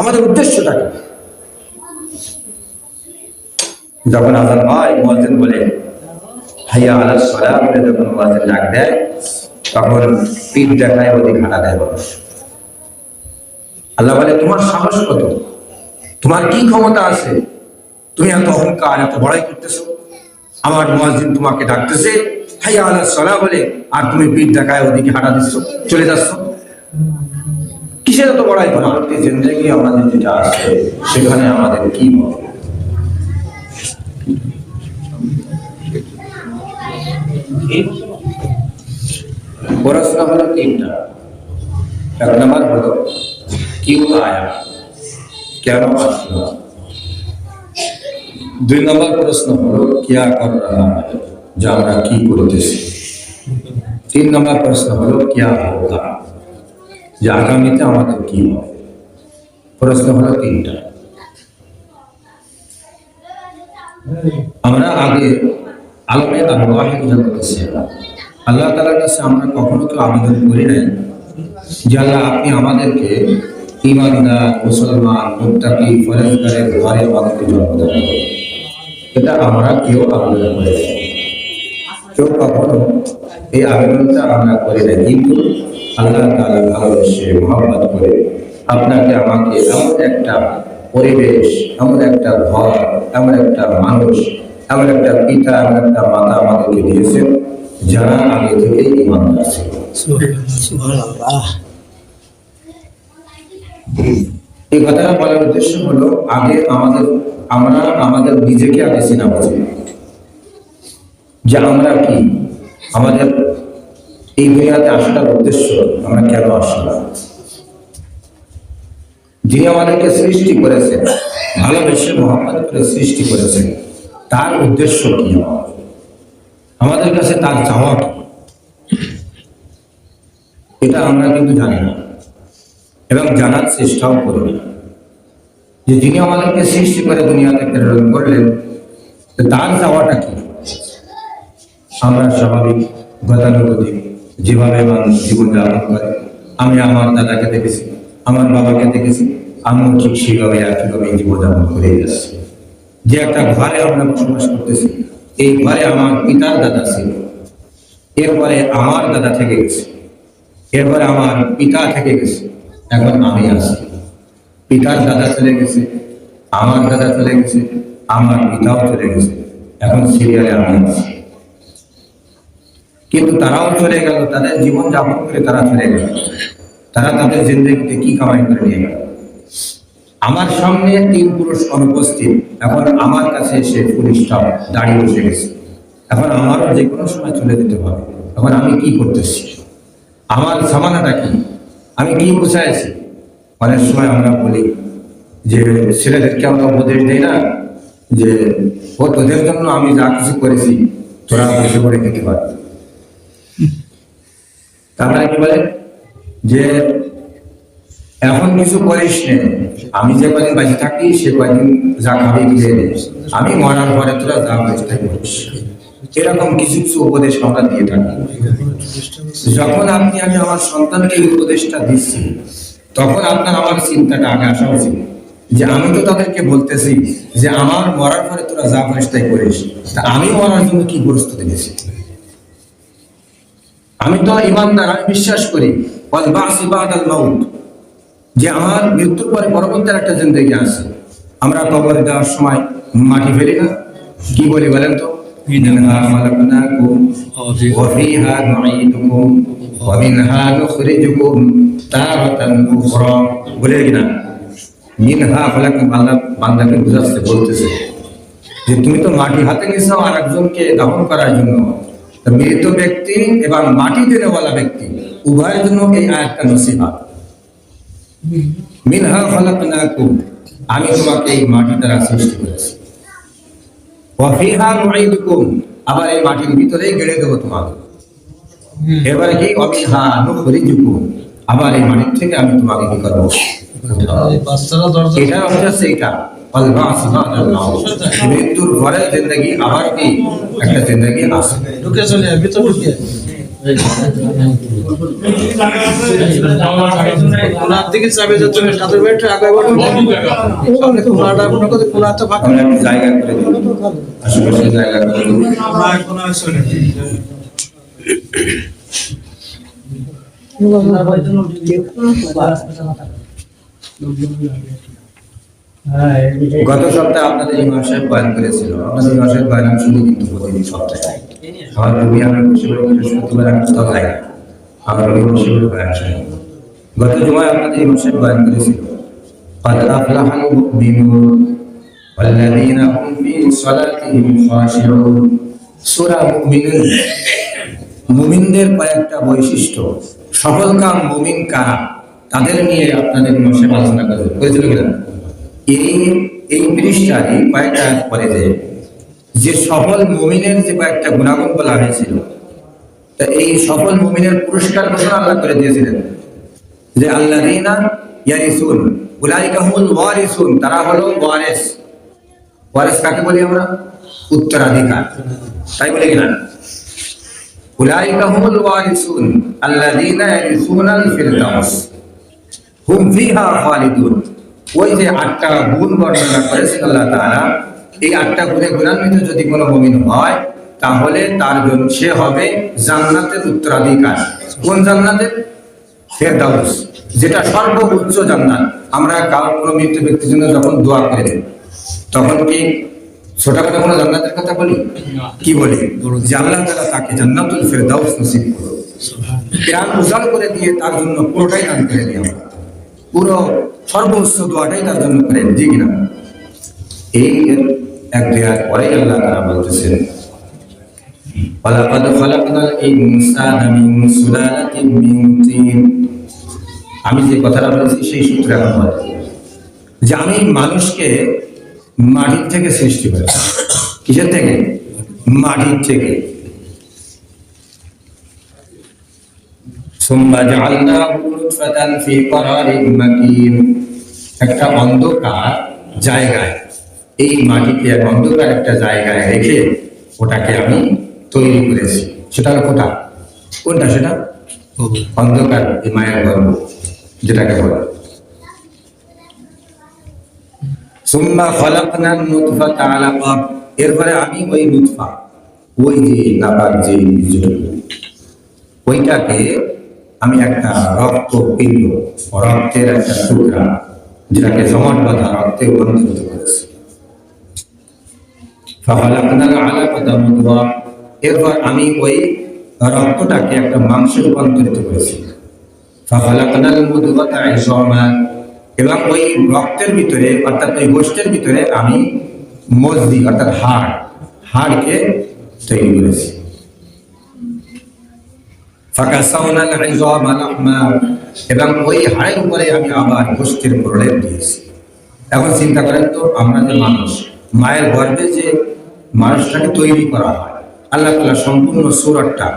আমাদের উদ্দেশ্যটা কি? যখন আযান হয় মুয়াজ্জিন বলে হাইয়া আলাস সালাহ বলে যখন মুয়াজ্জিন ডাক দেয় তখন পিঠ দেখায় ওদিক হাঁটা দেয় মানুষ। আল্লাহ বলে তোমার সাহস কত, তোমার কি ক্ষমতা আছে, তুমি এত অহংকার এত বড়াই করতেছো। আমার মুয়াজ্জিন তোমাকে ডাকতেছে হাইয়া আলাস সালাহ বলে আর তুমি পিঠ দেখায় ওদিকে হাঁটা দিচ্ছ, চলে যাচ্ছ। কিসের এত বড়াই করা? আমাদের জিন্দেগি আমাদের যেটা আছে সেখানে আমাদের কি হবে? প্রশ্ন হলো তিনটা। এক নম্বর হলো কিউ আয়া, কেন আসলো। দুই নম্বর প্রশ্ন হলো কিয়া কর রাহা হ্যায়, যে আমরা কি করতেছি। তিন নম্বর প্রশ্ন হলো কিয়া হোগা, যে আগামীতে আমাদের কি হবে। প্রশ্ন হলো তিনটা। আমরা আগে আলমে আরওয়াহের জগতে ছিলাম। আল্লাহ তাআলার কাছে আমরা কখনো তো আবেদন করি নাই যে আল্লাহ আপনি আমাদেরকে ঈমানদার মুসলমান মুত্তাকি ফরজগারের ঘরে আমাদেরকে জন্ম দান করুন। এটা আমরা কেউ আবেদন করি নাই, কেউ কখনো এই আবেদনটা আমরা করি নাই। কিন্তু আল্লাহ তাআলা ভালোবেসে মহব্বত করে আপনাকে আমাকে এমন একটা পরিবেশ, এমন একটা ঘর, এমন একটা মানুষ, এমন একটা পিতা, এমন একটা মাতা আমাদেরকে দিয়েছেন যারা আগে থেকে ঈমানদার ছিল। সুবহানাল্লাহ। এই কথাটা বলার উদ্দেশ্য হলো আগে আমরা আমাদের নিজেকে আগে চিনা উচিত যে আমরা কি, আমাদের এই দুনিয়াতে আসার উদ্দেশ্য, আমরা কেন আসলাম। যিনি আমাদেরকে সৃষ্টি করেছেন, ভালোবেসে মহব্বত করে সৃষ্টি করেছেন, তার উদ্দেশ্য কি, আমাদের কাছে তার চাওয়া কি, এটা আমরা কিন্তু জানি না এবং জানার চেষ্টাও করি না। যে যিনি আমাদেরকে সৃষ্টি করে দুনিয়াতে প্রেরণ করলেন তার চাওয়াটা কি। আমরা স্বাভাবিক গতানুগতিক যেভাবে মানুষ জীবনযাপন করে, আমি আমার দাদাকে দেখেছি, আমার বাবাকে দেখেছি, আমিও ঠিক সেইভাবে একইভাবে জীবনযাপন করে যাচ্ছি। যে একটা ঘরে আমরা বসবাস করতেছি, এই ঘরে আমার পিতার দাদা ছিল, এরপরে আমার দাদা থেকে গেছে, এরপরে আমার পিতা থেকে গেছে, এখন আমি আছি। পিতার দাদা চলে গেছে, আমার দাদা চলে গেছে, আমার পিতাও চলে গেছে, এখন সিরিয়ালে আমি আছি। কিন্তু তারাও চলে গেল, তাদের জীবন যাপন করে তারা চলে গেল, তারা তাদের জিন্দগিতে কি কামাই করে নিয়ে গেল। আমার সামনে তিন পুরুষ অনুপস্থিত, এখন আমার কাছে এসে পুলিশটা দাঁড়িয়ে বসে গেছে, এখন আমারও যে কোনো সময় চলে যেতে হবে। এখন আমি কি করতেছি, আমার সামানাটা কি, আমি কি বুঝাইছি। অনেক সময় আমরা বলি যে ছেলেদেরকে আমরা উপদেশ দিই না যে ও তোদের জন্য আমি যা কিছু করেছি তোরা বসে করে খেতে পারবি। তারপরে কি বলে যে এখন কিছু করিস নে, আমি যে কদিন বেঁচে থাকি সে কদিন যা খাবি খেয়ে নে, আমি মরার পরে তোরা যা বেঁচে থাকি করিস। এরকম কিছু কিছু উপদেশ আমরা দিয়ে থাকি। যখন আমি আমার সন্তানকে এই উপদেশটা দিচ্ছি তখন আপনার আমার চিন্তাটা আগে আসা উচিত যে আমি তো তাদেরকে বলতেছি যে আমার মরার পরে তোরা যা পারিস তাই করিস, তা আমি মরার জন্য কি প্রস্তুতি নিয়েছি। আমি তো ঈমানদার, আমি বিশ্বাস করি ওয়াল বাসি বাদাল মাউত, যে আমার মৃত্যুর পরে পরবর্তী একটা জিন্দেগি আছে। আমরা কবরে দেওয়ার সময় মাটি ফেলি না, কি বলি বলেন তো, মিনহা খালাকনাকুম ওয়া ফিহা নুঈদুকুম ওয়া মিনহা নুখরিজুকুম তারাতান উখরা, বলে কিনা। মিনহা খালাকনাকুম, আল্লাহ বান্দাকে বুঝাতে বলতেছে যে তুমি তো মাটি হাতে নিয়েছো আর একজনকে দাফন করার জন্য। মৃত ব্যক্তি এবং মাটি দেনেওয়ালা ব্যক্তি উভয়ের জন্য এই আয়াতটা নসিহত। মিনহা খালাকনাকুম, আমি তোমাকে এই মাটি দ্বারা সৃষ্টি করেছি। ওয়া ফিহা নুঈদুকুম, আবার এই মাটির ভিতরেই গেড়ে দেবো তোমাকে। এবারে কি ওয়া মিনহা নুখরিজুকুম, আবার এই মাটির থেকে আমি তোমাকে কি করবো। এটা হচ্ছে এটা মৃত্যুর পরে জিন্দগি, আবার কি একটা জিন্দগি আছে। কোনার দিকে চাপে যাচ্ছে সাথে বেটে আগে বড় কোনাটা মনে করতে কোনাটা ফাঁকা আমরা একটু জায়গা করে দিই, আশেপাশে জায়গা করে দিই। কোনা শুনে গত সপ্তাহে আপনাদের ইমাম সাহেব বয়ান করেছিল। আপনাদের ইমাম সাহেব বয়ান শুধু কিন্তু প্রতিদিন সপ্তাহে আমার রবি আমার বৃহস্পতিবার আমি কোথাও যাই না, আমার রবি বৃহস্পতিবার বয়ান শুনি। গত জুমায় আপনাদের ইমাম সাহেব বয়ান করেছিল قد أفلح المؤمنون والذين هم في صلاتهم خاشعون। সূরা মুমিনুন, মুমিনদের কয়েকটা বৈশিষ্ট্য, সফল কাম মুমিন কারা, তাদের নিয়ে আপনাদের ইমাম সাহেব আলোচনা করেছিল কিনা? এই পৃষ্ঠায় কয়েকটা পরে যে সফল মুমিনের যে কয়েকটা গুণাগুণ বলা হয়েছিল, তা এই সফল মুমিনের পুরস্কার ঘোষণা আল্লাহ করে দিয়েছিলেন যে আল্লাযীনা ইয়ারিসুন উলাইকা হুমুল ওয়ারিসুন, তারা হলো ওয়ারিস। ওয়ারিস কাকে বলি আমরা? উত্তরাধিকার, তাই বলি কিনা? উলাইকা হুমুল ওয়ারিসুন আল্লাযীনা ইয়ারিসুনাল ফিরদাউস হুম ফিহা খালিদুন। ওই যে 8টা গুণ বর্ণনা করেছেন আল্লাহ তাআলা, এই 8টা গুণে গুণান্বিত যদি কোনো মুমিন হয় তাহলে তার জন্য সে হবে জান্নাতের উত্তরাধিকার। কোন জান্নাতের? ফেরদাউস, যেটা সর্বোচ্চ জান্নাত। আমরা কারোর কোনো মৃত ব্যক্তির জন্য যখন দোয়া করে দিই তখন কি ছোটখাটো কোনো জান্নাতের কথা বলি? কি বলি? যে আল্লাহ তাআলা তাকে জান্নাতুল ফেরদাউস নসিব করুন, প্রাণ উজাড় করে দিয়ে তার জন্য পুরোটাই দান করে দিই, আমরা পুরো সর্বোচ্চ দোয়াটাই তার জন্য করেন, জি কিনা? এই এক দেওয়ার পরে আল্লাহ তাআলা বলতেছেন ওয়ালাকাদ খালাকনাল ইনসানা মিন সুলালাতিন মিন তিন। আমি যে কথাটা বলেছি সেই সূত্রে এখন বলে যে আমি মানুষকে মাটির থেকে সৃষ্টি করেছি। কিসের থেকে? মাটির থেকে। সুম্মা জাআলনাহু নুতফাতান ফি করারিন মাকিন। একটা অন্ধকার জায়গায়, এই মাটিতে এক অন্ধকার একটা জায়গায় রেখে ওটাকে আমি তৈরি করেছি। সেটা হলো কোনটা? সেটা অন্ধকার, এই মায়ের গর্ভ যেটাকে বলে। সুম্মা খালাকনান নুতফাতা আলাকা। এরপরে আমি ওই নুতফা, ওই যে নাপাক যে বীজটুকু, ওইটাকে আমি একটা রক্তপিণ্ড, রক্তের একটা টুকরা, যেটাকে জমাট বাঁধা রক্তে রূপান্তরিত করেছি। ফাখালাকনাল আলাকাতা মুদগা। এরপর আমি ওই রক্তটাকে একটা মাংসে রূপান্তরিত করেছি। ফাখালাকনাল মুদগাতা ইযামা। এবং ওই রক্তের ভিতরে অর্থাৎ ওই গোষ্ঠের ভিতরে আমি মজ্জি অর্থাৎ হাড়কে তৈরি করেছি। ফাকাসাউনাল ইযামা লাহমা। এবং ওই হাড়ের উপরে আমি আবার গোষ্ঠের প্রলেপ দিয়েছি। এখন চিন্তা করেন তো, আমরা যে মানুষ, মায়ের গর্ভে যে মানুষটাকে তৈরি করা হয়, আল্লাহ তাআলা সম্পূর্ণ সূরাটা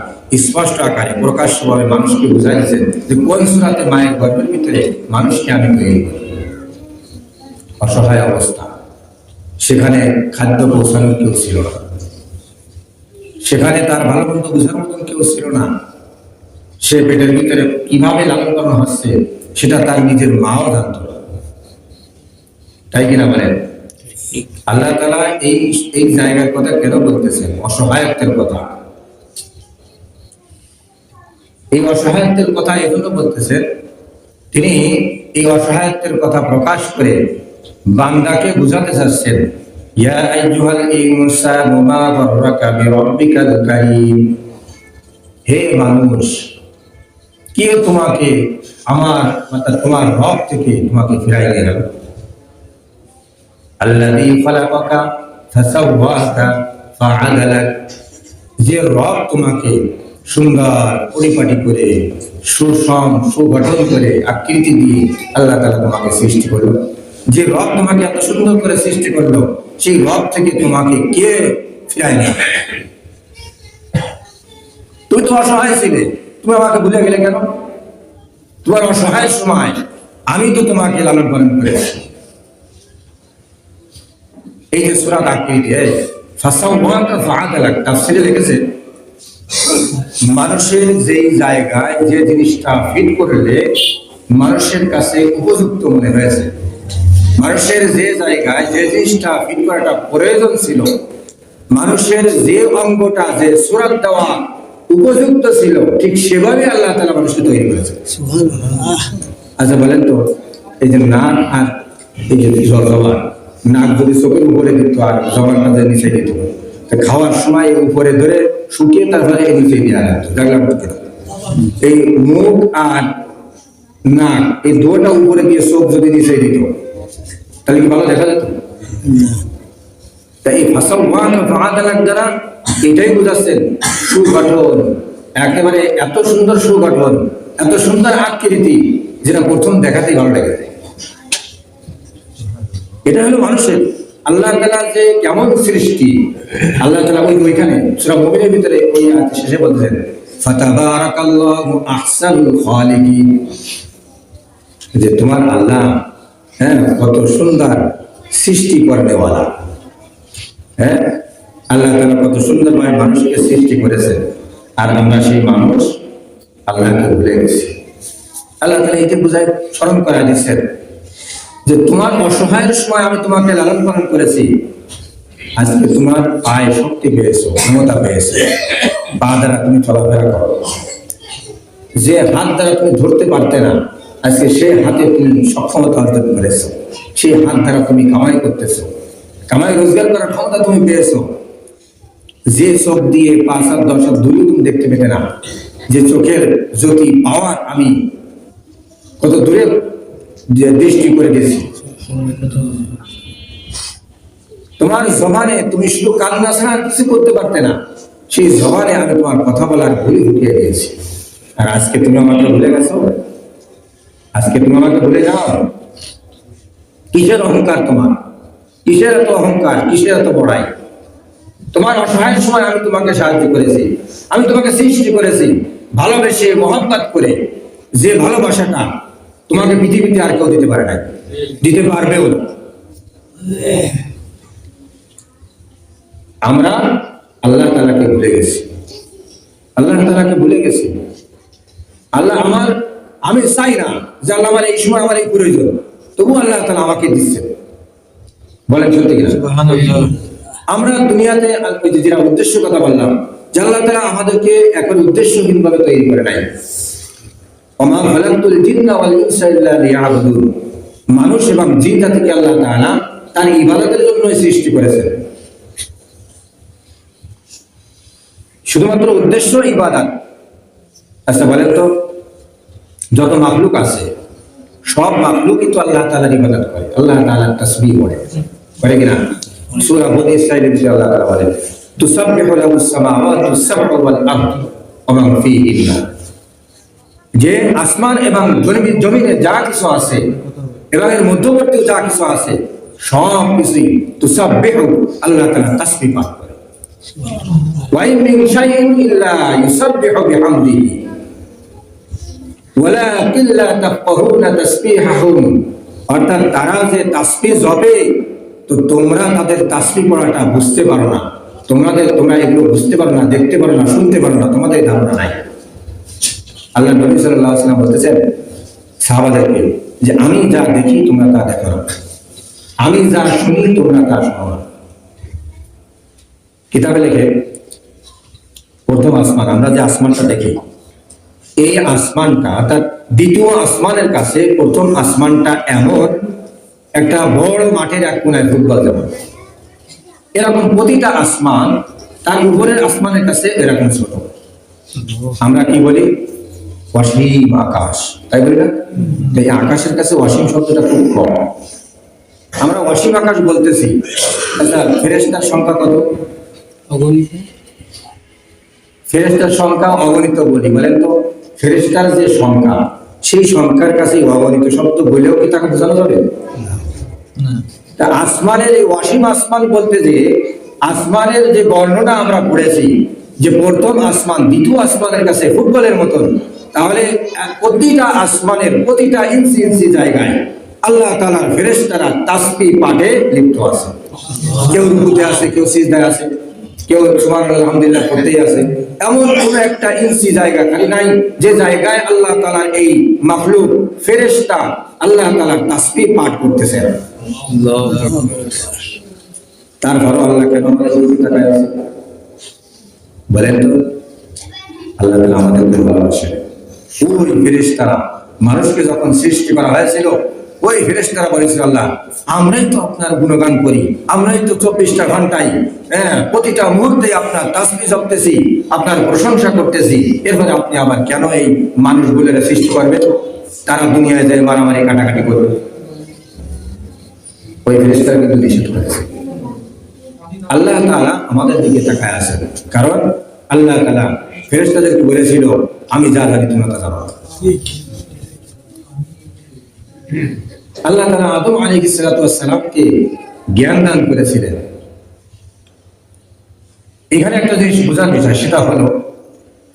স্পষ্ট আকারে প্রকাশ্যভাবে মানুষকে বুঝাইছেন যে কোন সূরাতে মায়ের গর্ভের ভিতরে মানুষকে আমি তৈরি করি। অসহায় অবস্থা, সেখানে খাদ্য পৌঁছানোর কেউ ছিল না, সেখানে তার ভালো মন্দ বোঝার মতন কেউ ছিল না। সে পেটের ভিতরে কিভাবে লালন পালন হচ্ছে সেটা তার নিজের মাও জানত না, তাই কিনা বলেন? আল্লাহ তাআলা এই জায়গার কথা কেন বলতেছেন? অসহায়ত্বের কথা। এই অসহায়ত্বের কথা এজন্য বলতেছেন, তিনি এই অসহায়ত্বের কথা প্রকাশ করে বান্দাকে বুঝাতে চাচ্ছেন, ইয়া আইয়ুহাল ইনসানু মা গাররাকা বিরাব্বিকাল কারীম। হে মানুষ, কে তোমাকে তোমার রব থেকে তোমাকে ফিরাই নিয়ে গেল? আল্লাযী খালাকাকা ফাসাওয়াকা ফাআদালাক। যে রব তোমাকে সুন্দর পরিপাটি করে সুগঠন করে আকৃতি দিয়ে আল্লাহ তাআলা তোমাকে সৃষ্টি করলো, যে রব তোমাকে এত সুন্দর করে সৃষ্টি করলো, সেই রব থেকে তোমাকে কে ফিরাই নিয়ে গেল? তুমি তো অসহায় ছিলে, তুমি আমাকে ভুলে গেলে কেন? তোমার অসহায় সময় আমি তো তোমাকে লালন পালন করেছি। এই যে সূরা আকৃতি, ফাসাওয়াকা ফাআদালাক, তাফসীরে লিখেছে মানুষের যেই জায়গায় যে জিনিসটা ফিট করলে মানুষের কাছে উপযুক্ত মনে হয়েছে, মানুষের যে জায়গায় যে জিনিসটা ফিট করাটা প্রয়োজন ছিল, মানুষের যে অঙ্গটা যে সুরাত দেওয়া উপযুক্ত ছিল, ঠিক সেভাবে আল্লাহ তাআলা মানুষকে তৈরি করেছে। আচ্ছা বলেন তো, এই যে নাক আর এই যে জবান, নাক যদি চোখের উপরে দিত আর জবানটা যদি নিচে দিত, তো খাওয়ার সময় উপরে ধরে শুকিয়ে তারপরে এই নিচে দিয়ে আনতো, দেখলাম এই মুখ আর নাক এই দুটা উপরে দিয়ে চোখ যদি নিচে দিত তাহলে কি ভালো দেখা যেত? তাই এই ফাসাল ওয়ান ফাআদালাক দ্বারা এটাই বোঝাচ্ছেন সুগঠন, একেবারে এত সুন্দর সুগঠন, এত সুন্দর আকৃতি, যেটা প্রথম দেখাতেই ভালো লাগে। এটা হলো মানুষের আল্লাহ তাআলা যে কেমন সৃষ্টি। আল্লাহ তাআলা ওইখানে সূরা মুমিনের ভিতরে ওই আয়াত শেষে বলছেন ফাতাবারাকাল্লাহু আহসানুল খালিকিন, যে তোমার আল্লাহ কত সুন্দর সৃষ্টি করনেওয়ালা। আল্লাহ তাআলা কত সুন্দরভাবে মানুষকে সৃষ্টি করেছেন, আর আমরা সেই মানুষ আল্লাহকে ভুলে গেছি। আল্লাহ তাআলা এইটা বুঝায় স্মরণ করা দিচ্ছেন যে তোমার অসহায়ের সময় আমি তোমাকে লালন পালন করেছি, আজকে তোমার পায়ে শক্তি পেয়েছো, ক্ষমতা পেয়েছো, পা দ্বারা তুমি চলাফেরা করো, যে হাত দ্বারা তুমি ধরতে পারতে না আজকে সেই হাতে তুমি সক্ষমতা অর্জন করেছো, সেই হাত দ্বারা তুমি কামাই করতেছো, কামাই রোজগার করার ক্ষমতা তুমি পেয়েছো। যে চোখ দিয়ে 5 আর 10 আর দূরে তুমি দেখতে পেতে না, যে চোখের জ্যোতি পাওয়ার আমি কত দূরে দৃষ্টি করে গেছি। তোমার জবানে তুমি শুধু কান্না ছাড়া কিছু করতে পারতে না, সেই জবানে আমি তোমার কথা বলার ভুল উঠিয়ে দিয়েছি। আর আজকে তুমি আমাকে ভুলে গেছো, আজকে তুমি আমাকে ভুলে যাও। কিসের অহংকার তোমার? কিসের এত অহংকার? কিসের এত বড়াই? তোমার অসহায় সময় আমি তোমাকে সাহায্য করেছি, আমি তোমাকে সৃষ্টি করেছি ভালোবেসে মহব্বত করে, যে ভালোবাসাটা তোমাকে পৃথিবীতে আর কেউ দিতে পারে না, দিতে পারবেও না। আমরা আল্লাহ তাআলাকে ভুলে গেছি, আল্লাহ তাআলাকে ভুলে গেছি। আল্লাহ আমি চাই না যে আল্লাহ আমার এই সময় আমার এই প্রয়োজন, তবু আল্লাহ তাআলা আমাকে দিচ্ছে। বলেন সত্যি কিনা? আমরা দুনিয়াতে ওই যে যেটা উদ্দেশ্য কথা বললাম, যে আল্লাহ তাআলা আমাদেরকে এখন উদ্দেশ্যহীন ভাবে তৈরি করে নাই। ওমা খালাকতুল জিন্না ওয়াল ইনসা ইল্লা লিয়াবুদুন, মানুষ এবং জিন জাতিকে আল্লাহ তাআলা তার ইবাদতের জন্য সৃষ্টি করেছেন। শুধুমাত্র উদ্দেশ্য ইবাদত। আচ্ছা বলেন তো, যত মাখলুক আছে সব মাখলুকই তো আল্লাহ তাআলার ইবাদত করে, আল্লাহ তাআলার তাসবিহ করে, করে কিনা? সূরা বনী ইসরাঈলের ভিতরে আল্লাহ তাআলা বলেন তুসাব্বিহু লাহুস সামাওয়াতুস সাবউ ওয়াল আরদু ওয়া মান ফীহিন্না, যে আসমান এবং জমিনে যা কিছু আছে এবং এর মধ্যবর্তী যা কিছু আছে সব কিছুই তুসাব্বিহু, আল্লাহ তাআলা তাসবিহ পাঠ করে। ওয়া ইন মিন শাইইন ইল্লা ইউসাব্বিহু বিহামদিহি ওয়ালাকিন লা তাফকাহুনা তাসবিহাহুম, অর্থাৎ তারা যে তাসবিহ জপে তো তোমরা তাদের তাসবিহ পড়াটা বুঝতে পারো না, তোমরা এগুলো বুঝতে পারো না, দেখতে পারো না, শুনতে পারো না, তোমাদের ধারণা নাই। আল্লাহ নবী সাল্লাল্লাহু আলাইহি ওয়াসাল্লাম বলতেছেন সাহাবাদেরকে যে আমি যা দেখি তোমরা তা দেখো না, আমি যা শুনি তোমরা তা শোনো না। কিতাবে লেখে প্রথম আসমান, আমরা যে আসমানটা দেখি, এই আসমানটা তার দ্বিতীয় আসমানের কাছে প্রথম আসমানটা এমন একটা বড় মাঠের এক কোনায় ফুটবল যেমন, এরকম প্রতিটা আসমান তার উপরের আসমানের কাছে এরকম ছোট। আমরা কি বলি? অসীম আকাশ, তাই বলি না? এই আকাশের কাছে অসীম শব্দটা খুব কম। আমরা অসীম আকাশ বলতেছি, আচ্ছা ফেরেশতার সংখ্যা কত? অগণিত। ফেরেশতার সংখ্যা অগণিত বলি, বলেন তো ফেরেশতার যে সংখ্যা, সেই সংখ্যার কাছে অগণিত শব্দ বলেও কি তাকে বোঝানো যাবে? তা আসমানের এই অসীম আসমান বলতে যে আসমানের যে বর্ণনা আমরা পড়েছি যে প্রথম আসমান দ্বিতীয় আসমানের কাছে ফুটবলের মতন, তাহলে প্রতিটা আসমানের প্রতিটা ইঞ্চি ইঞ্চি জায়গায় আল্লাহ তাআলার ফেরেশতারা তাসবিহ পাঠে লিপ্ত আছে। কেউ রুকুতে আছে, কেউ সিজদায় আছে, কেউ সুবহানাল্লাহ আলহামদুলিল্লাহ করতেই আছে, এমন কোন একটা ইঞ্চি জায়গা খালি নাই যে জায়গায় আল্লাহ তাআলার এই মাখলুক ফেরেশতা আল্লাহ তাআলার তাসবিহ পাঠ করতেছে। তারপরও আল্লাহ কেন আমাদের দিকে তাকায় আছে? বলেন তো, আল্লাহ তাআলা আমাদেরকে ভালোবাসেন। ওই ফেরেশতারা মানুষকে যখন সৃষ্টি করা হয়েছিল, ওই ফেরেশতারা বলেছিল, আল্লাহ আমরাই তো আপনার গুণগান করি, আমরাই তো 24টা ঘন্টায় প্রতিটা মুহূর্তে আপনার তাসবিহ জপতেছি, আপনার প্রশংসা করতেছি, এরপরে আপনি আবার কেন এই মানুষগুলোর সৃষ্টি করবেন? তারা দুনিয়ায় যায় মারামারি কাটাকাটি করবে। ওই ফেরেশতারা কিন্তু নিষেধ করেছে। আল্লাহ তাআলা আমাদের দিকে তাকায় আছেন, কারণ আল্লাহ তাআলা ফেরেশতাদেরকে বলেছিল, আমি যা জানি তোমরা তা জানো। আল্লাহ তাআলা আদম আলাইহিস সালাতু ওয়াস সালামকে জ্ঞান দান করেছিলেন। এখানে একটা জিনিস বোঝার বিষয়, সেটা হলো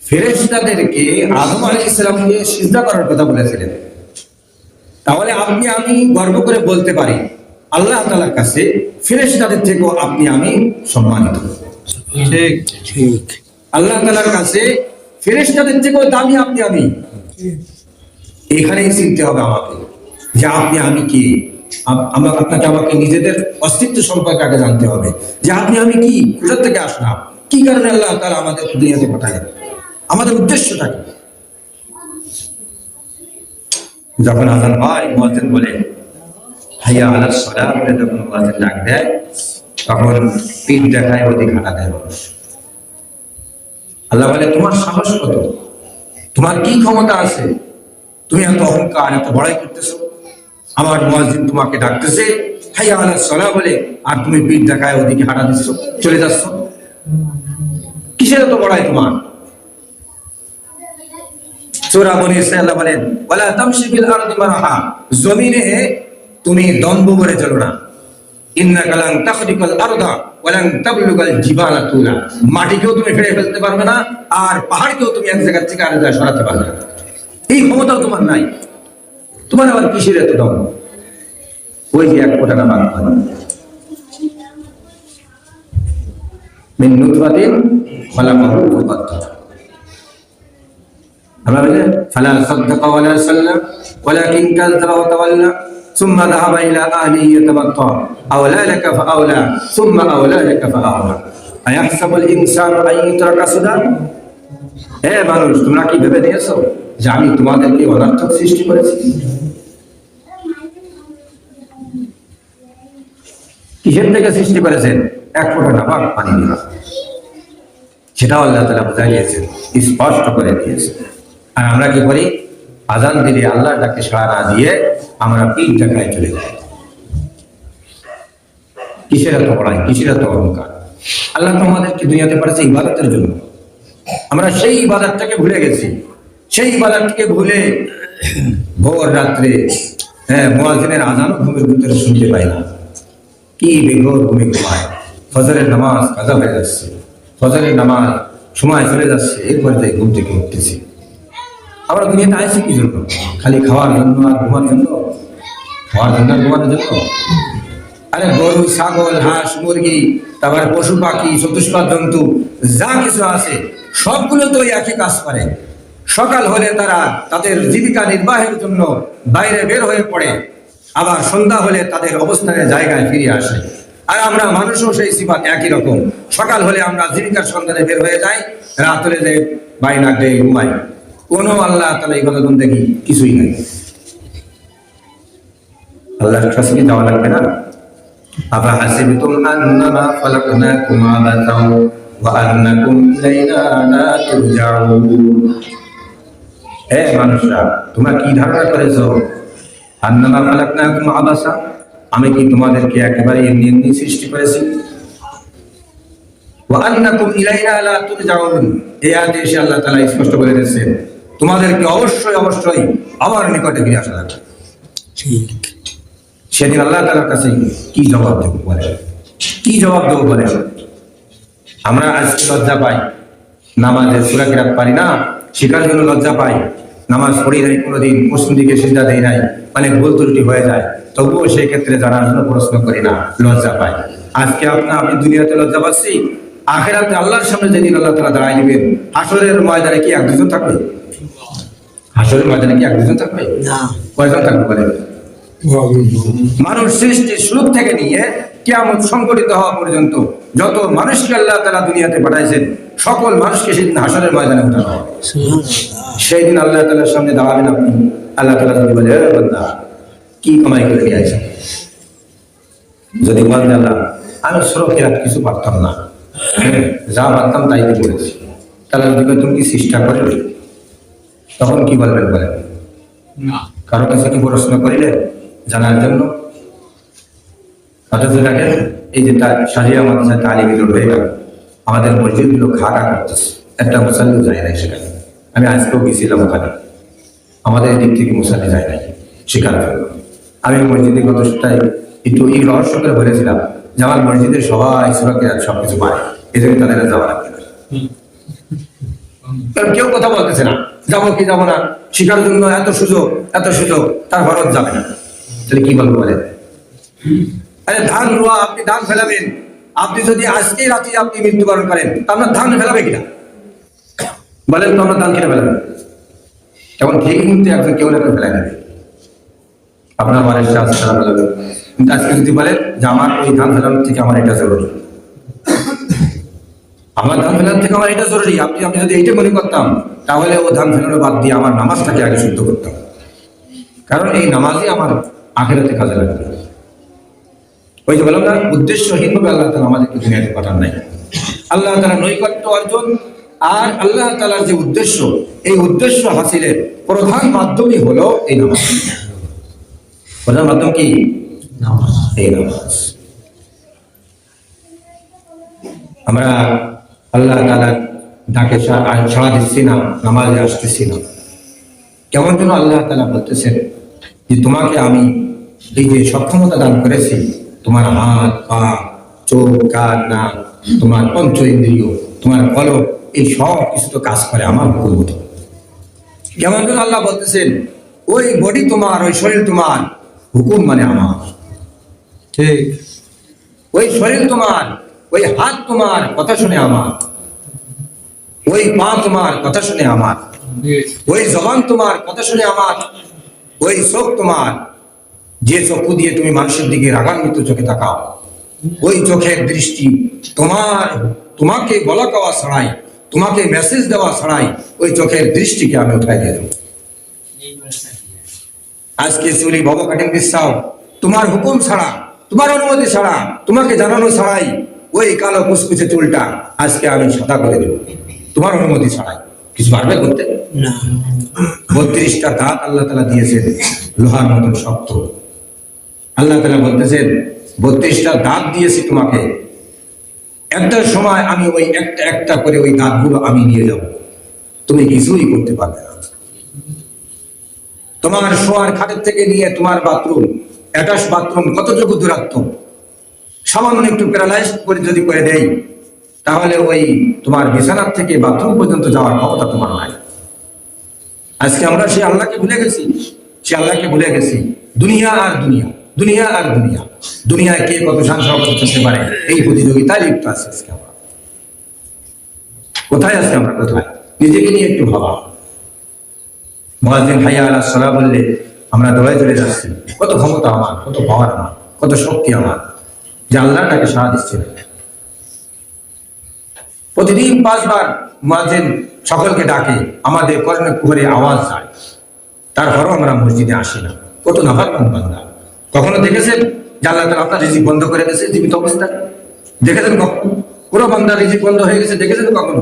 ফেরেশতাদেরকে আদম আলাইহিস সালামকে সিজদা করার কথা বলেছিলেন। তাহলে আপনি আমি গর্ব করে বলতে পারি আল্লাহ তাআলার কাছে ফেরেশতাদের থেকেও আপনি আমি সম্মানিত। ঠিক ঠিক আল্লাহ তাআলার কাছে ফেরেশতাদের থেকেও দামি আপনি আমি। এখানেই চিনতে হবে আমাকে যে আপনি আমি কি। আপনাকে আমাকে নিজেদের অস্তিত্ব সম্পর্কে আগে জানতে হবে যে আপনি আমি কি, কোথা থেকে আসলাম, কি কারণে আল্লাহ তাআলা আমাদের দুনিয়াতে পাঠালেন, আমাদের উদ্দেশ্যটা কি। যখন আযান হয়, মুয়াজ্জিন বলে হাইয়া আলাস সালাহ বলে যখন মুয়াজ্জিন ডাক দেয়, তখন পিঠ দেখায়, ওদিকে হাঁটা দেয় মানুষ। আল্লাহ বলে, তোমার সাহস কত, তোমার কি ক্ষমতা আছে, তুমি এত অহংকার, এত বড়াই করতেছো। আমার মুয়াজ্জিন তোমাকে ডাকতেছে হাইয়া আলাস সালাহ বলে, আর তুমি পিঠ দেখায় ওদিকে হাঁটা দিচ্ছ, চলে যাচ্ছ। কিসের এত বড়াই তোমার? সূরা বনী ইসরাঈল আল্লাহ বলেন, ওয়ালা তামশি ফিল আরদি মারহা, জমিনে তুমি দম্ভ করে চলো না। ইন্নাকা লান তাখরিকাল আরদা ওয়া লান তাবলুগাল জিবালা তুলা, মাটিকেও তুমি ফেলে ফেলতে পারবে না, আর পাহাড়কেও তুমি এক জায়গা থেকে আরেক জায়গায় সরাতে পারবে না। এই ক্ষমতা তোমার নাই। তোমার আবার কিসের এত দম? ওই যে এক ফোঁটা নামাজ পানি মিন নুতফাতিন খালাকাহু ফাকাদ্দার। আমরা বলি ফালা সাদ্দাকা ওয়ালা সাল্লা ওয়ালাকিন কাযযাবা ওয়া তাওয়াল্লা সুম্মা যাহাবা ইলা আহলিহি ইয়াতামাত্তা আওলা লাকা ফাআওলা সুম্মা আওলা লাকা ফাআওলা আয়াহসাবুল ইনসানু আন ইউতরাকা সুদা। হে মানুষ, তোমরা কি ভেবে নিয়েছো যে আমি তোমাদেরকে অনর্থক সৃষ্টি করেছি? কিসের থেকে সৃষ্টি করেছেন? এক ফোঁটা নাপাক পানি দিয়ে। সেটাও আল্লাহ তাআলা বুঝাই দিয়েছেন, স্পষ্ট করে দিয়েছেন। আর আমরা কি করি? আযান দিলে আল্লাহর ডাকে সাড়া না দিয়ে আমরা পিঠ দেখায় চলে যাই। কিসের এত বড়াই, কিসের এত অহংকার? আল্লাহ তো আমাদেরকে দুনিয়াতে পাঠাচ্ছে ইবাদতের জন্য। আমরা সেই ইবাদতটাকে ভুলে গেছি। সেই ইবাদতকে ভুলে ভোর রাত্রে মুয়াজ্জিনের আযানও ঘুমের ভিতরে শুনতে পাই না। কি বেঘোর ঘুমে ঘুমায়। ফজরের নামাজ কাজা হয়ে যাচ্ছে, ফজরের নামাজ সময় চলে যাচ্ছে, এরপরে তাই ঘুম থেকে উঠতেছি। আমরা দুনিয়াতে আইছি কি জন্য? খালি খাওয়ার জন্য আর ঘুমার জন্য? খাওয়ার জন্য আর ঘুমানোর জন্য? আরে গরু, ছাগল, হাঁস, মুরগি, তারপরে পশু পাখি, চতুষ্পাদ জন্তু যা কিছু আছে সবগুলো তো একই কাজ করে। সকাল হলে তারা তাদের জীবিকা নির্বাহের জন্য বাইরে বের হয়ে পড়ে, আবার সন্ধ্যা হলে তাদের অবস্থানের জায়গায় ফিরে আসে। আর আমরা মানুষও সেই সিফাত একই রকম। সকাল হলে আমরা জীবিকার সন্ধানে বের হয়ে যাই, রাত হলে যে বাইনা ডে ঘুমাই। কোনো আল্লাহ তাআলা এই কথা দেখি কিছুই নাই। আল্লাহর কাছে কি যাওয়া লাগবে না? আফা হাসিবতুম আন্নামা খালাকনাকুম আবাসাও ওয়া আন্নাকুম ইলাইনা লা তুরজাউন। হে মানুষরা, তোমরা কি ধারণা করেছো? আন্নামা খালাকনাকুম আবাসা, আমি কি তোমাদেরকে একেবারে এমনি এমনি সৃষ্টি করেছি? ওয়া আন্নাকুম ইলাইনা লা তুরজাউন, এই আয়াতে এসে আল্লাহ তাআলা স্পষ্ট বলে দিয়েছেন তোমাদেরকে অবশ্যই অবশ্যই আমার নিকটে ফিরে আসা লাগবে। ঠিক সেদিন আল্লাহ তাআলার কাছে কি জবাব দেবো বলে? কি জবাব দেবো বলে? আমরা আজকে লজ্জা পাই, নামাজের সূরা কিরাত পারি না, শেখার জন্য লজ্জা পাই। নামাজ পড়ি নাই কোনোদিন, পশ্চিম দিকে সিজদা দেই নাই, অনেক ভুল ত্রুটি হয়ে যায়, তবুও সেই ক্ষেত্রে জানার জন্য প্রশ্ন করি না, লজ্জা পাই। আজকে আমি দুনিয়াতে লজ্জা পাচ্ছি, আখিরাতে আল্লাহর সামনে যেদিন আল্লাহ তাআলা দাঁড়ায় দিবেন, হাসরের ময়দানে কি এক দুজন থাকবে? হাসরের ময়দানে কি এক দুজন থাকবে? কয়জন থাকবে বলেন? মানুষ সৃষ্টির শুরু থেকে নিয়ে কিয়ামত সংঘটিত হওয়া পর্যন্ত যত মানুষকে আল্লাহ তাআলা দুনিয়াতে পাঠাইছেন, সকল মানুষকে সেদিন হাসরের ময়দানে উঠানো হবে। সেই দিন আল্লাহ তাআলার সামনে দাঁড়াবেন আপনি। আল্লাহ তাআলা যদি বলে, এ বান্দা, কি কামাই করে নিয়ে আসেন? যদি বলেন, আল্লাহ আমি সড়কে আর কিছু পারতাম না, যা পারতাম তাই তো করেছি, তাহলে যদি বলে, তুমি কি চেষ্টা করবে? তখন কি বলবেন বলেন? কারো কাছে কি প্রশ্ন করিলেন জানার জন্য? অথচ দেখেন, এই যে শাহিয়া মাদ্রাসা তালিমিল হয়ে গেল, আমাদের মসজিদগুলো খাড়া করতেছে, একটা মুসাল্লি যায় নাই সেখানে। আমি আজকেও গেছিলাম ওখানে, আমাদের দিক থেকে মুসাল্লি যায় নাই শিকার জন্য। আমি মসজিদে গত সপ্তাহে একটু এই রহস্য করে বলেছিলাম যে আমার মসজিদের সবাই সুরাকে সবকিছু পায়, এই জন্য তাদের যাওয়া লাগবে না। কারণ কেউ কথা বলতেছে না, যাবো কি যাবো না, শিকার জন্য এত সুযোগ, তার খরচ যাবে না। তাহলে কি বলবো বলেন? আরে ধান রোয়া, আপনি ধান ফেলাবেন, আপনি যদি আজকে রাতে আপনি মৃত্যুবরণ করেন, তা আপনার ধান ফেলাবে কিনা বলেন? তো আমরা ধান কিনে ফেলাবেন কেমন? ঠিক কিন্তু একজন কেউ না কেউ ফেলাই নেবে, আপনার বাড়ির চাষ ফেলা ফেলাবে। কিন্তু আজকে যদি বলেন যে আমার ওই ধান ফেলানোর থেকে আমার এটা জরুরি, আমার ধান ফেলানোর থেকে আমার এটা জরুরি, আমি যদি এইটা মনে করতাম, তাহলে ও ধান ফেলানো বাদ দিয়ে আমার নামাজটাকে আগে শুদ্ধ করতাম, কারণ এই নামাজই আমার আখিরাতে কাজে লাগবে। ওই যে বললাম না, উদ্দেশ্যহীনভাবে আল্লাহ তাআলা আমাদেরকে দুনিয়াতে পাঠান নাই। আল্লাহ তাআলা নৈকট্য অর্জন আর আল্লাহ তাআলার যে উদ্দেশ্য, এই উদ্দেশ্য হাসিলের প্রধান মাধ্যমই হলো এই নামাজ। প্রধান মাধ্যম কি? নামাজ। এই নামাজ আমরা আল্লাহ তাআলার ডাকে সাড়া দিচ্ছি না, নামাজে আসতেছি না। কেমন যেন আল্লাহ তাআলা বলতেছেন যে তোমাকে আমি এই যে সক্ষমতা দান করেছি, তোমার হাত, পা, চোখ, কান, নাক, তোমার পঞ্চ ইন্দ্রিয়, তোমার কলব, এই সব কিছু তো কাজ করে আমার হুকুম মতো। কেমন যেন আল্লাহ বলতেছেন ওই বডি তোমার, ওই শরীর তোমার, হুকুম মানে আমার। ঠিক, ওই শরীর তোমার, ওই হাত তোমার, কথা শুনে আমার, ওই পা তোমার, কথা শুনে আমার, ওই জবান তোমার, কথা শুনে আমার, ওই চোখ তোমার, যে চক্ষু দিয়ে তুমি মানুষের দিকে রাগান্বিত চোখে তাকাও, ওই চোখের দৃষ্টি তোমাকে বলা কওয়া ছাড়াই, তোমাকে মেসেজ দেওয়া ছাড়াই ওই চোখের দৃষ্টিকে আমি উঠাই দিয়ে দেবো। আজকে চুলি ভব কাটিং দিচ্ছাও, তোমার হুকুম ছাড়া, তোমার অনুমতি ছাড়া, তোমাকে জানানো ছাড়াই ওই কালো কুচকুচে চুলটা আজকে আমি সাদা করে দেবো, তোমার অনুমতি ছাড়াই। কিছু পারবে করতে না। 32টা দাঁত আল্লাহ তাআলা দিয়েছেন, লোহার মতন শক্ত। আল্লাহ তাআলা বলতেছেন 32টা দাঁত দিয়েছি তোমাকে, একটা সময় আমি ওই একটা একটা করে ওই দাঁতগুলো আমি নিয়ে যাব, তুমি কিছুই করতে পারবে না। তোমার শোয়ার খাটের থেকে নিয়ে তোমার বাথরুম, অ্যাটাচ বাথরুম কতটুকু দূরত্ব, সামান্য একটু প্যারালাইজ করে যদি করে দেই, তাহলে ওই তোমার বিছানার থেকে বাথরুম পর্যন্ত যাওয়ার ক্ষমতা তোমার নাই। আজকে আমরা সেই আল্লাহকে ভুলে গেছি, দুনিয়া আর দুনিয়া, দুনিয়া আর দুনিয়া, দুনিয়ায় কে কত শান শওকত করতে পারে এই প্রতিযোগিতায় লিপ্ত আছে। আজকে আমরা কোথায় আছি? আমরা কোথায়? নিজেকে নিয়ে একটু ভাবা। মুয়াজ্জিন হাইয়া আলাস সালাহ বললে আমরা দৌড়ে চলে যাচ্ছি, কত ক্ষমতা আমার, কত পাওয়ার আমার, কত শক্তি আমার, যে আল্লাহটাকে সাড়া দিচ্ছে। প্রতিদিন 5 বার মুয়াজ্জিন সকলকে ডাকে, আমাদের কর্ণে কুহরে আওয়াজ যায়, তারপরও আমরা মসজিদে আসি না। কত নাফরমান বান্দা। কখনো দেখেছেন যে আল্লাহ তাআলা আপনার রিজিক বন্ধ করে দিয়েছে জীবিত অবস্থায়? দেখেছেন কখনো? পুরো বান্দার রিজিক বন্ধ হয়ে গেছে দেখেছেন কখনো?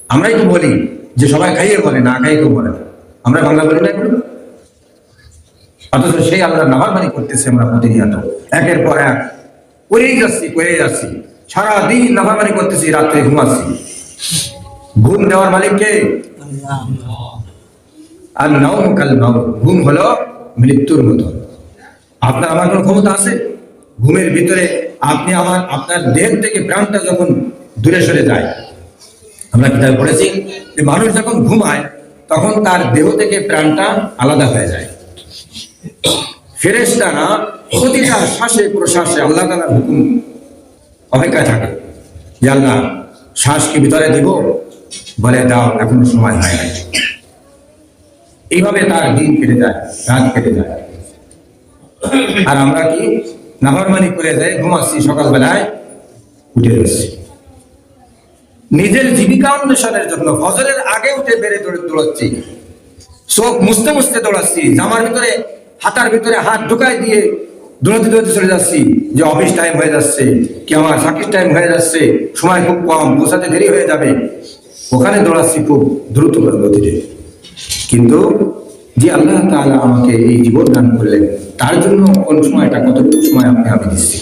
আমরাই তো বলি যে সবাই খাইয়ে বলে, না খাইয়ে কেউ বলে না। আমরা বাংলা বলি না এগুলো, অথচ সেই আল্লাহর নাফরমানি করতেছে আমরা প্রতিনিয়ত, একের পর এক করেই যাচ্ছি, সারাদিন নাফরমানি করতেছি, রাত্রে ঘুমাচ্ছি। ঘুম দেওয়ার মালিক কে? আর নাওম কাল মাউত, ঘুম হলো মৃত্যুর মতো। আপনার আমার কোনো ক্ষমতা আছে? ঘুমের ভিতরে আপনি আপনার দেহ থেকে প্রাণটা যখন দূরে সরে যায়, আমরা কিতাবে পড়েছি যে মানুষ যখন ঘুমায় তখন তার দেহ থেকে প্রাণটা আলাদা হয়ে যায়। ফেরেশতারা প্রতিটা শ্বাসে প্রশ্বাসে আল্লাহ তাআলার হুকুম অপেক্ষায় থাকে। যে আল্লাহ শ্বাস কি ভিতরে দিব, বলে দাও, এখনো সময় হয় নাই। এইভাবে তার দিন কেটে যায়, রাত কেটে যায়। আর আমরা কি নাফরমানি করে যাই, ঘুমাচ্ছি, সকালবেলায় উঠে এসেছি নিজের জীবিকা অন্বেষণের জন্য। ফজরের আগে উঠে বেড়ে দৌড়াচ্ছি, চোখ মুছতে মুছতে দৌড়াচ্ছি, জামার ভিতরে হাতার ভিতরে হাত ঢুকাই দিয়ে দৌড়াতে দৌড়াতে চলে যাচ্ছি যে অফিস টাইম হয়ে যাচ্ছে, কি আমার চাকরির টাইম হয়ে যাচ্ছে, সময় খুব কম, পৌঁছাতে দেরি হয়ে যাবে, ওখানে দৌড়াচ্ছি খুব দ্রুত গতিতে। কিন্তু যে আল্লাহ তাআলা আমাকে এই জীবন দান করলেন, তার জন্য কোন সময়টা, কতটুকু সময় আমি দিচ্ছি।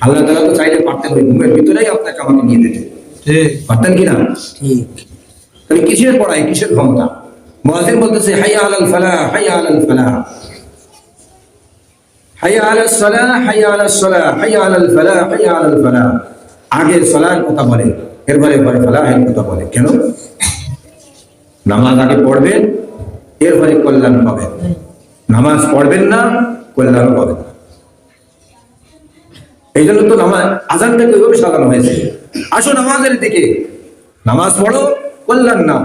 আল্লাহ তাআলা তো চাইলে পারতেন ওই ঘুমের ভিতরেই আপনাকে আমাকে নিয়ে যেতে, পারতেন কিনা? তাহলে কিসের পড়াই, কিসের ক্ষমতা? মুয়াজ্জিন বলতেছে হাইয়া আলাল ফালাহ, হাইয়া আলাল ফালাহ, হাইয়া আলাস সালাহ, হাইয়া আলাস সালাহ, হাইয়া আলাল ফালাহ, হাইয়া আলাল ফালাহ। আগে সালাহর কথা বলে, এরপরে পরে ফালাহের কথা বলে। কেন? নামাজ আগে পড়বেন, এরপরে কল্যাণ পাবেন। নামাজ পড়বেন না, কল্যাণ পাবেন না। এই জন্য তো নামাজ আজানটাকে ওইভাবে সাজানো হয়েছে, আসো নামাজের দিকে, নামাজ পড়ো, কল্যাণ নাও,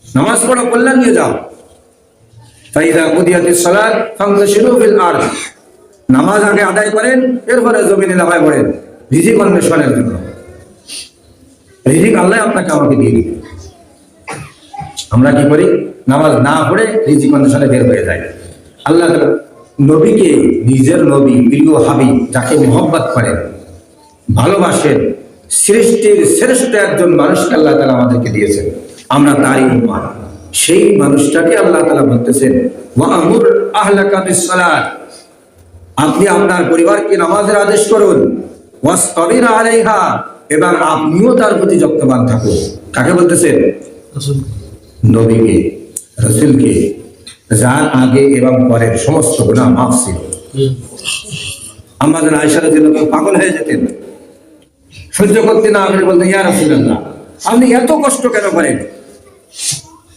নামাজ পড়ো, কল্যাণ নিয়ে যাও। ফাইদা কুদিয়াতিস সালাত ফানতাশিরু ফিল আরদ। নামাজ আগে আদায় করেন, এরপরে জমিনে নামায় পড়েন রিজিক অন্বেষণের জন্য। রিজিক আল্লাহ আপনাকে আমাকে দিয়ে দিবে। আমরা কি করি? নামাজ না পড়ে রিজিক অন্বেষণে বের হয়ে যায়। আল্লাহ নবীকে, নিজের নবী, প্রিয় হাবিব, যাকে মোহব্বত করেন, ভালোবাসেন, সৃষ্টির শ্রেষ্ঠ একজন মানুষকে আল্লাহ তাআলা আমাদেরকে দিয়েছেন, আমরা তারই উম্মাহ। সেই মানুষটাকে আল্লাহ তাআলা বলতেছেন ওয়া'মুর আহলাকা বিস-সালাত, আপনি আপনার পরিবারকে নামাজের আদেশ করুন, ওয়াসতাবির আলাইহা, এবং আপনিও তার প্রতি যত্নবান থাকুন। কাকে বলতেছেন? নবীকে, রাসূলকে, যার আগে এবং পরের সমস্ত গুনাহ মাফ ছিল। আমাদের আয়েশা রাদিয়াল্লাহু আনহা পাগল হয়ে যেতেন, সহ্য করতে না পেরে বলতেন, ইয়া রাসূলুল্লাহ, আপনি এত কষ্ট কেন করেন?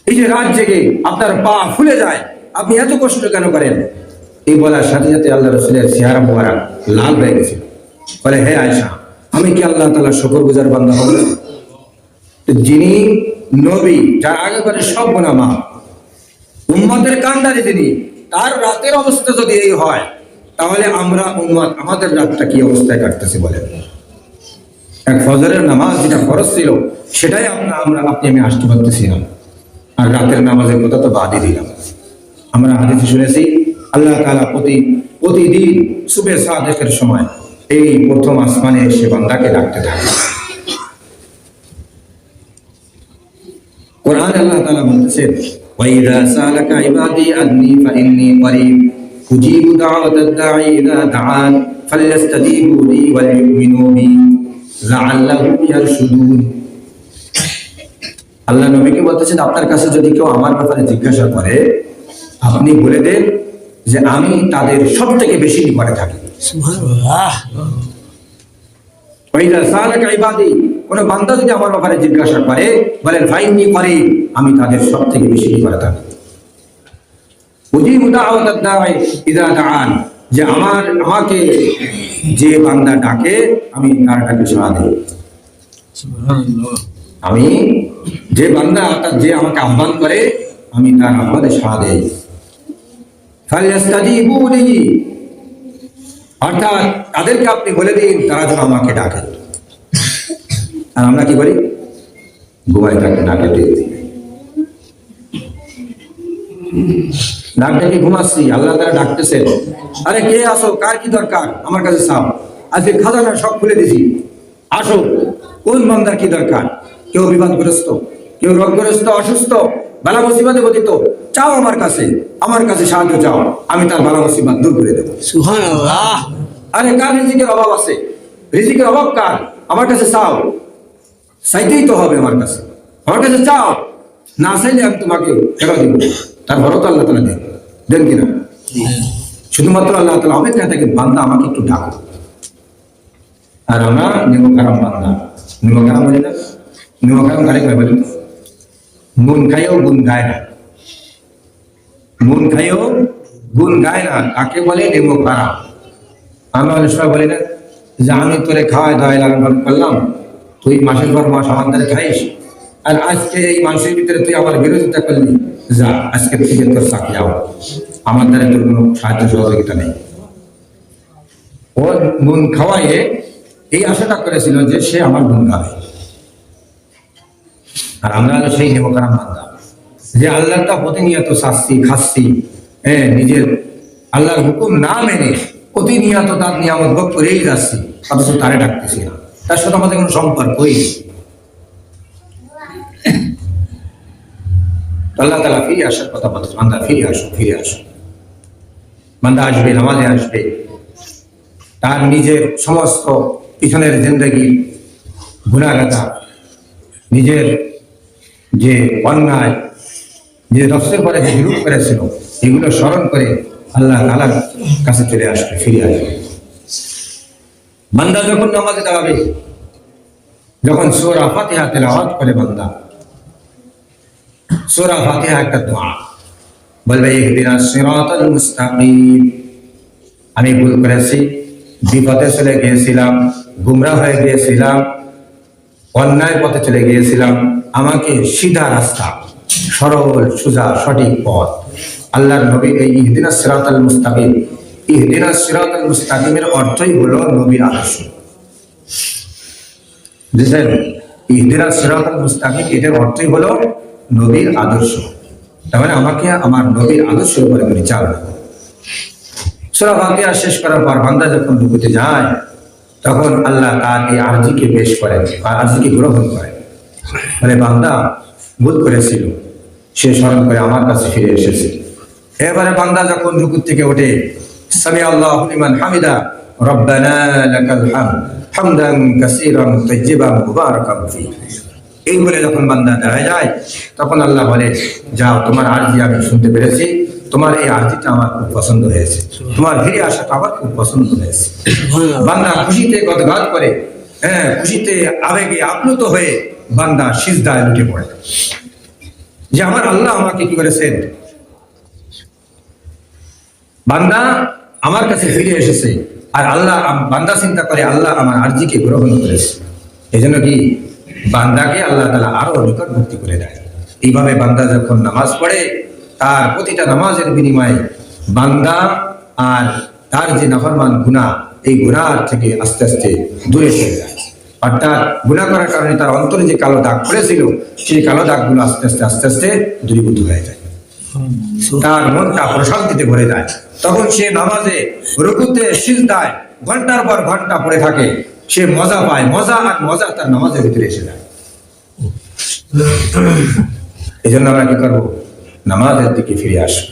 এই যে রাত জেগে আপনার পা ফুলে যায়, আপনি এত কষ্ট কেন করেন? এই বলার সাথে সাথে আল্লাহ রাসূলের চেহারা মোবারক লাল হয়ে গেছে। বলে, হে আয়েশা, আমি কি আল্লাহ তাআলার শুকরগুজার বান্দা হব না? যিনি নবী, যার আগে পরে সব গুনাহ মাফ, উম্মতের কান্ডারি যিনি, তার রাতের অবস্থা যদি এই হয়, তাহলে আমরা উম্মত, আমাদের রাতটা কি অবস্থায় কাটতেছে বলেন? এক ফজরের নামাজ যেটা ফরজ ছিল, সেটাই আপনি আমি আসতে পারতেছি না, আর রাতের নামাজের কথা তো বাদই দিলাম। আমরা হাদিসে শুনেছি আল্লাহ তাআলা প্রতিদিন সুবহে সাদেকের সময় এই প্রথম আসমানে এসে বান্দাকে ডাকতে থাকে। কোরআনে আল্লাহ তাআলা বলতেছেন ওয়াইদা সালাকা ইবাদি আন্নী ফাইন্নী করিব উজিবু দাওয়াতাদ দাঈ ইযা দাআন ফালইস্তাজিবু লি ওয়াল ইউমিনু বি লাআল্লাহুম ইয়ারশুদুন। আল্লাহ নবীকে বলতেছেন, আপনার কাছে যদি কেউ আমার ব্যাপারে জিজ্ঞাসা করে, আপনি বলে দেন যে আমি তাদের সব থেকে বেশি নিকটে থাকি। সুবহানাল্লাহ। ওয়াইদা সালাকা ইবাদি, কোন বান্দা যদি আমার ব্যাপারে জিজ্ঞাসা করে, বলেন ফাইন্নী করিব, আমি তাদের সব থেকে বেশি নিকটে থাকি। উজিবু দাওয়াতাদ দাঈ ইযা দাআন, যে আমাকে যে বান্দা ডাকে, আমি তার ডাকে সাড়া দেই। সুবহানাল্লাহ। আমি যে বান্দা, যে আমাকে আহ্বান করে, আমি তার আহ্বানে সাড়া দেই। ফালইস্তাজিবু লি, অর্থাৎ তাদেরকে আপনি বলে দিন তারা যেন আমাকে ডাকে। আর আমরা কি করি? ঘুমাই থাকি, ডাকে দিই, ডাক ডেকে ঘুমাচ্ছি, আল্লাহ তাআলা ডাকতেছে, আরে কে আসো, কার কি দরকার, আমার কাছে চাও, আজকে খাজানা সব খুলে দিছি, আসো, কোন বান্দার কি দরকার? কেউ বিপদগ্রস্ত, কেউ রোগগ্রস্ত, অসুস্থ, বালা মুসিবতে পতিত, চাও আমার কাছে সাহায্য চাও, আমি তার বালা মুসিবত দূর করে দেবো। সুবহানাল্লাহ। আরে কার রিজিকের অভাব আছে? রিজিকের অভাব কার? আমার কাছে চাও, চাইতেই তো হবে, আমার কাছে চাও, না চাইলে আমি তোমাকে কেন দিব? তারপরও তো আল্লাহ তাআলা দেন কিনা? শুধুমাত্র আল্লাহ তাআলা অপেক্ষা থাকে, বান্দা আমাকে একটু ডাকো। আর আমরা নিমকারাম বান্দা, নিমকারাম বলি না, নিমকারাম কারে কয় বলি? মন খাইও গুণ গায় না, মন খাইও গুণ গায় না, তাকে বলে নিমকারাম। আমরা অনেক সময় বলি না যে আমি তোরে খাওয়াই দাওয়াই লালন পালন করলাম, তুই মাসের পর মাস আমার দ্বারা খাইস, আর আজকে এই মানুষের ভিতরে তুই আমার বিরোধিতা করলি, যা আজকে থেকে তোর চাকরি যাও, আমার দ্বারা তোর কোনো সাহায্য সহযোগিতা নেই। ও নুন খাওয়াইয়ে এই আশাটা করেছিল যে সে আমার নুন খাবে। আর আমরা হলো সেই নেমকারাম বান্দা যে আল্লাহটা প্রতিনিয়ত শাস্তি খাচ্ছি, হ্যাঁ, নিজের আল্লাহর হুকুম না মেনে প্রতিনিয়ত তার নিয়ামত ভোগ করেই যাচ্ছি, অথচ তারে ডাকতেছি না, তার সাথে আমাদের কোনো সম্পর্কই নেই। আল্লাহ তাআলা ফিরে আসার কথা বলছে, বান্দা ফিরে আসো, ফিরে আসো। বান্দা আসবে, নামাজে আসবে, তার নিজের সমস্ত পিছনের জিন্দগি গুনাহগাতা, নিজের যে অন্যায়, যে নফসের পরে যে বিরূপ করেছিল, এগুলো স্মরণ করে আল্লাহ তাআলার কাছে চলে আসবে, ফিরে আসবে। বান্দা যখন নামাজে দাঁড়াবে, যখন সূরা ফাতিহা তেলাওয়াত করে বান্দা, সূরা ফাতিহা একটা দোয়া, বলবে ইহদিনাস সিরাতাল মুস্তাকিম, আমি ভুল করেছি, বিপদে চলে গিয়েছিলাম, গুমরাহ হয়ে গিয়েছিলাম, অন্যায় পথে চলে গিয়েছিলাম, আমাকে সিধা রাস্তা, সরল সোজা সঠিক পথ, আল্লাহর নবী এই ইহদিনাস সিরাতাল মুস্তাকিম, ইহদিনাস সিরাতাল মুস্তাকিমের অর্থই হলো নবীর আদর্শ। বুঝলেন? ইহদিনাস সিরাতাল মুস্তাকিম এটার অর্থই হলো নবীর আদর্শ। তার মানে আমাকে আমার নবীর আদর্শের উপরে পরিচালনা। সূরা ফাতিহা শেষ করার পর বান্দা যখন রুকুতে যায়, তখন আল্লাহ তার এই আরজিকে পেশ করেন, আরজিকে গ্রহণ করেন। মানে বান্দা ভুল করেছিল, সে স্মরণ করে আমার কাছে ফিরে এসেছে। এবারে বান্দা যখন রুকু থেকে ওঠে, সামি আল্লাহু লিমান হামিদা রব্বানা লাকাল হামদ হামদান কাসীরান তাইয়্যিবান মুবারাকান ফি, এই বলে যখন বান্দা দাঁড়ায় যায়, তখন আল্লাহ বলে, যাও, তোমার আরজি আমি শুনতে পেরেছি, তোমার এই আরজিটা আমার খুব পছন্দ হয়েছে, তোমার ফিরে আসাটা আমার খুব পছন্দ হয়েছে। বান্দা খুশিতে গদগদ করে, হ্যাঁ, খুশিতে আবেগে আপ্লুত হয়ে বান্দা সিজদায় উঠে পড়ে, যে আমার আল্লাহ আমাকে কি করেছেন, বান্দা আমার কাছে ফিরে এসেছে। আর আল্লাহ, বান্দা চিন্তা করে আল্লাহ আমার আরজিকে গ্রহণ করেছে, এই জন্য কি বান্দাকে আল্লাহ তাআলা আরো নিকটবর্তী করে দেয়। এইভাবে বান্দা যখন নামাজ পড়ে, তার প্রতিটা নামাজের বিনিময়ে বান্দা আর তার যে নাফরমান গুনাহ, এই গুনাহ থেকে আস্তে আস্তে দূরে সরে যায়। অর্থাৎ গুনাহ করার কারণে তার অন্তরে যে কালো দাগ পড়েছিল, সেই কালো দাগগুলো আস্তে আস্তে আস্তে আস্তে দূরীভূত হয়ে যায়, তার মনটা প্রশান্তিতে ভরে যায়। তখন সে নামাজে রুকুতে সিজদায় ঘন্টার পর ঘন্টা পড়ে থাকে, সে মজা পায়, মজা আর মজা তার নামাজের ভিতরে এসে যায়। এই জন্য আমরা কি করবো, নামাজের দিকে ফিরে আসবো।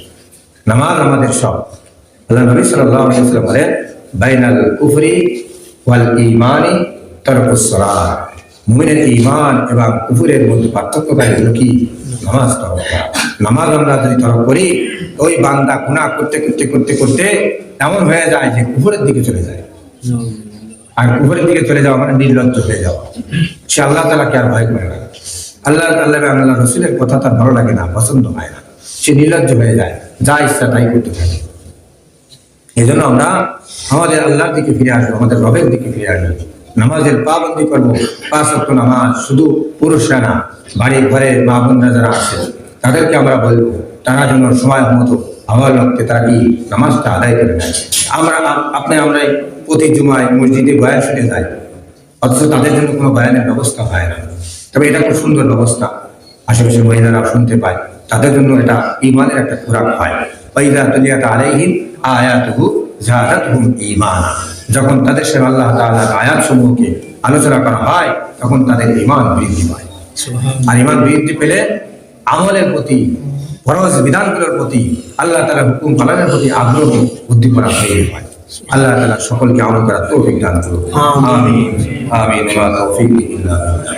নামাজ আমাদের সব। আল্লাহ নবী সাল্লাল্লাহু আলাইহি ওয়াসাল্লাম বলেন, বাইনাল কুফরি ওয়াল ঈমানি তারকুস সালাত, মুমিনের ঈমান এবং কুফরের মধ্যে পার্থক্যকারী হলো কি, নামাজ তরক করা। নামাজ আমরা যদি তরক করি, ওই বান্দা গুনাহ করতে করতে করতে করতে এমন হয়ে যায় যে কুফরের দিকে চলে যায়। আর কুফরের দিকে চলে যাওয়া মানে নির্লজ্জ হয়ে যাওয়া। সে আল্লাহ তাআলাকে আর ভয় করে না, আল্লাহ রসুলের কথা তার ভালো লাগে না, পছন্দ হয় না, সে নির্লজ্জ হয়ে যায়, যা ইচ্ছা তাই করতে থাকে। এই জন্য আমরা আমাদের আল্লাহর দিকে ফিরে আসবো, আমাদের রবের দিকে ফিরে আসবো, নামাজের পাবন্দি করবো। 5 ওয়াক্ত নামাজ শুধু পুরুষরা না, বাড়ি ঘরে মা বোনরা যারা আছে তাদেরকে আমরা বলবো, তারা যেন সময় মতো আমার লক্ষ্যে তারা কি নামাজটা আদায় করে নেয়। আমরা প্রতি জুমায় মসজিদে বয়ান শুনে যাই, অথচ তাদের জন্য কোনো বয়ানের ব্যবস্থা হয় না। তবে এটা খুব সুন্দর ব্যবস্থা, আশেপাশে মহিলারা শুনতে পায়, তাদের জন্য এটা ঈমানের একটা খোরাক হয়। ওয়াইযা তুলিয়াত আলাইহিম আয়াতুহু যাদাতহুম ঈমানা, যখন তাদের সামনে আল্লাহ তাআলার আয়াতসমূহকে আলোচনা করা হয়, তখন তাদের ঈমান বৃদ্ধি পায়। আর ঈমান বৃদ্ধি পেলে আমলের প্রতি, ফরজ বিধানগুলোর প্রতি, আল্লাহ তাআলার হুকুম পালনের প্রতি আগ্রহ উদ্দীপনা তৈরি হয়। আল্লাহ তাআলা সকলকে আমল করার তৌফিক দান করুন। আমিন আমিন ওয়া তৌফিক ইল্লা বিল্লাহ।